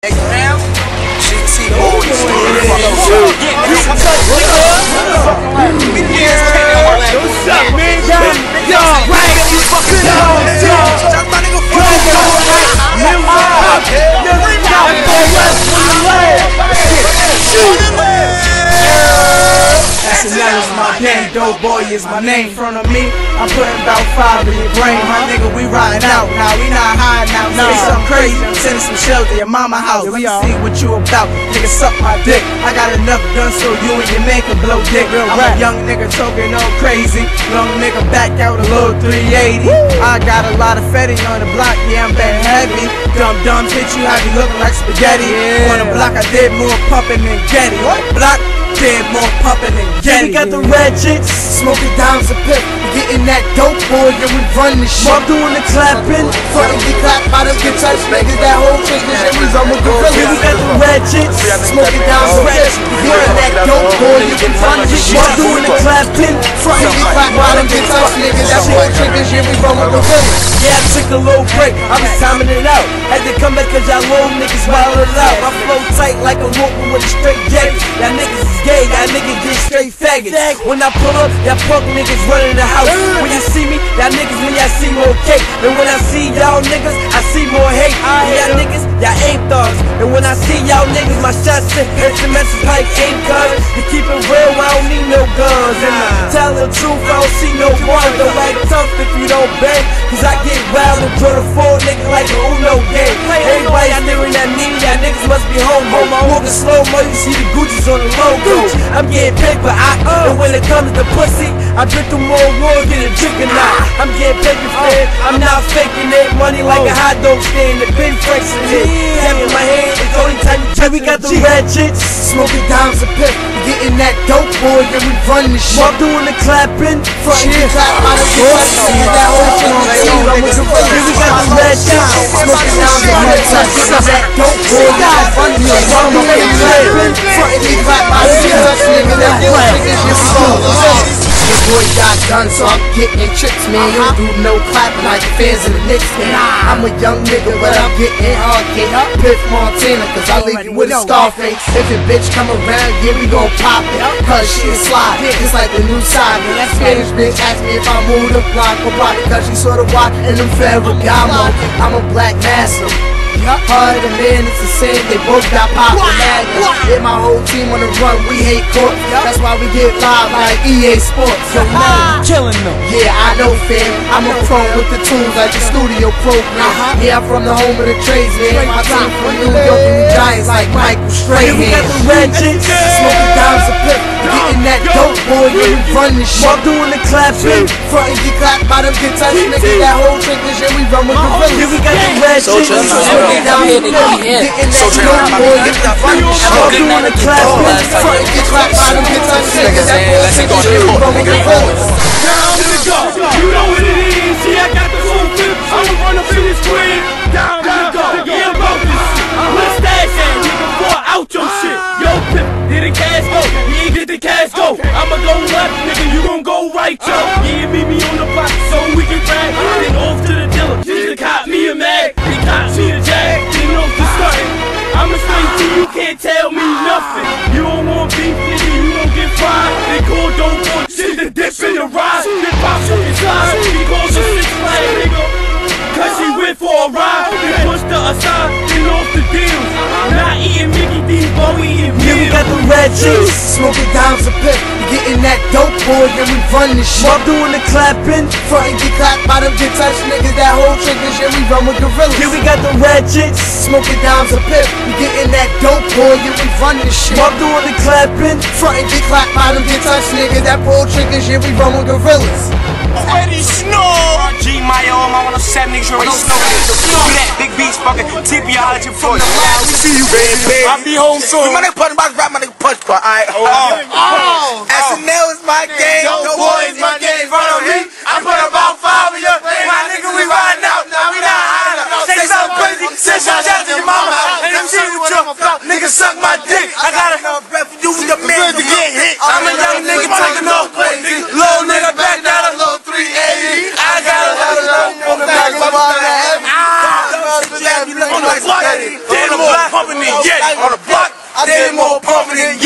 G.t Boyz. That's my name, Doe Boy is my name. In front of me, I'm putting about 5 in your brain. My nigga, we riding out now. We not hiding out. Say something crazy, I'm sending some shells to your mama house. Let me see what you about. Nigga, suck my dick. I got enough guns so you and your man can blow dick. I'm a young nigga talking all crazy. Young nigga back out a little 380. I got a lot of fetty on the block. Yeah, I'm bad heavy. Dumb hit you, have you looking like spaghetti. On the block, I did more pumping than Getty. On the block, did more pumping than Getty. We got the Ratchets, smoking dimes of Piff. We getting that dope boy, and we run the shit. I'm doing the clapping, frontin' get clapped by them get touched niggas. That whole trick is shit, we run with gorillas. We got the Ratchets, smoking dimes of Piff. We getting that dope boy, and we run the shit. I'm doing the clapping, frontin' get clapped by them get touched niggas. That whole trick is shit, we run with gorillas. Yeah, I took a little break, I was timing it out. Had to come back cause y'all little niggas wildin' out. I flow tight like a whoopin' with a straight jacket. Y'all niggas is gay, y'all niggas get straight faggots. When I pull up, y'all punk niggas running the house. When y'all see me, y'all niggas when y'all see more cake. And when I see y'all niggas, I see more hate. Y'all niggas, y'all ain't thugs. And when I see y'all niggas, my shots sit SMS's like ain't guns. To keep it real, I don't need no guns. And to tell the truth, I don't see no one. Don't act tough if you don't bang. Cause I get wild and draw the 4 niggas like a Uno game. Everybody staring at me, y'all niggas must be home. Walking slow-mo, you see the Gucci's on the logo. I'm getting paper, and when it comes to pussy, I drink through more wars than a drink or not. I'm getting paper, man. I'm not faking it. Money like a hot dog stand, the bin flexing it. Tap in my hand, it's only time you check. We got the Ratchets, smoking dimes of Piff. We getting that dope boy, and we run the shit. I'm doing the clapping, frontin' get clapped by the get touched. That whole thing is shit. We got the Ratchets, smoking dimes of Piff. That dope boy, and we run the shit. I'm doing the clapping, frontin' get clapped by the get touched. Nigga, that whole thing is shit. This boy got done, so I'm getting tricks, man. You don't do no clapping like the fans in the Knicks, man. I'm a young nigga, but I'm getting hard, kid. Piff Montana, cause I leave you with a Scarface. If a bitch come around, yeah, we gon' pop it. Cause she a slide, just like the new side. That Spanish bitch asked me if I moved the block or why. Cause she sorta watch in them Ferragamo. I'm a black master. Harder than man, it's a sin. They both got pop and magnets. Yeah, my whole team on the run, we hate court. That's why we get live like EA Sports. Yo, man, killing them. Yeah, I know, fam. I'm a pro with the tools like the studio program. Yeah, I'm from the home of the trades, man. My team from New York and the Giants like Michael Strahan. We got the Ratchets, smoking dimes of Piff. Getting that dope boy, yeah, we run the shit. I'm doing the clapping, frontin' get clapped by them get touched. Niggas, that whole trick is shit, we run with gorillas. Yeah, we got the Ratchets. So doing the clapping, frontin' get clapped by them get touched. Niggas, that whole trick is shit, we run with gorillas. Down to the go, you know what it is. See, I got the full flip. I'ma run up in this crib. Down to the go, yeah, about this shit. What's that saying? Nigga, pour out your shit. Yo, Piff, did the cash go? Yeah, did the cash go? I'ma go left, nigga, you gon' go right, yo. Yeah, meet me on the block so we can brag. Then off to the dealer, just to cop me a mag. He cops me a jag, then off to starting. I'ma straight to you, can't tell me nothing. You don't want beef, nigga, you gon' get fried. They call Doe Boy, shit, the dip in the ride. Then pop on his side, he calls a 6 flag, nigga. Cause he went for a ride, then pushed the aside, then off the deals. Not eating Mickey D, but we eating meals. Yeah, we got the Ratchets, smoking dimes of Piff. We getting that dope boy, and we run the shit. I'm doing the clapping, frontin' get clapped by them get touched. Niggas, that whole trick is shit, we run with gorillas. yeah, we got the Ratchets, Smoking dimes of Piff. We getting that dope boy, and we run the shit. I'm doing the clapping, Frontin' get clapped by them get touched. Niggas, that whole trick is shit, we run with gorillas. Ready snow. G my own, I wanna set niggas ready snow. Do that big beats fucking TP out your from the line. We see you, baby. I'll be home soon. My nigga punch box, rap my nigga punch part. Alright. SNL is my game. Doe Boy is my game. Front of me, I put about 5 of you. My nigga, we riding out. Now we not hiding out. Say something crazy. Send shots out to your mama house. And I'm shooting with your nigga suck my dick. I got enough breath for you, your man to get hit. I'm a young nigga taking no play. Little nigga back down a little 380. I got a lot of love on the back of my head. On the block, on the block, I did more pumping than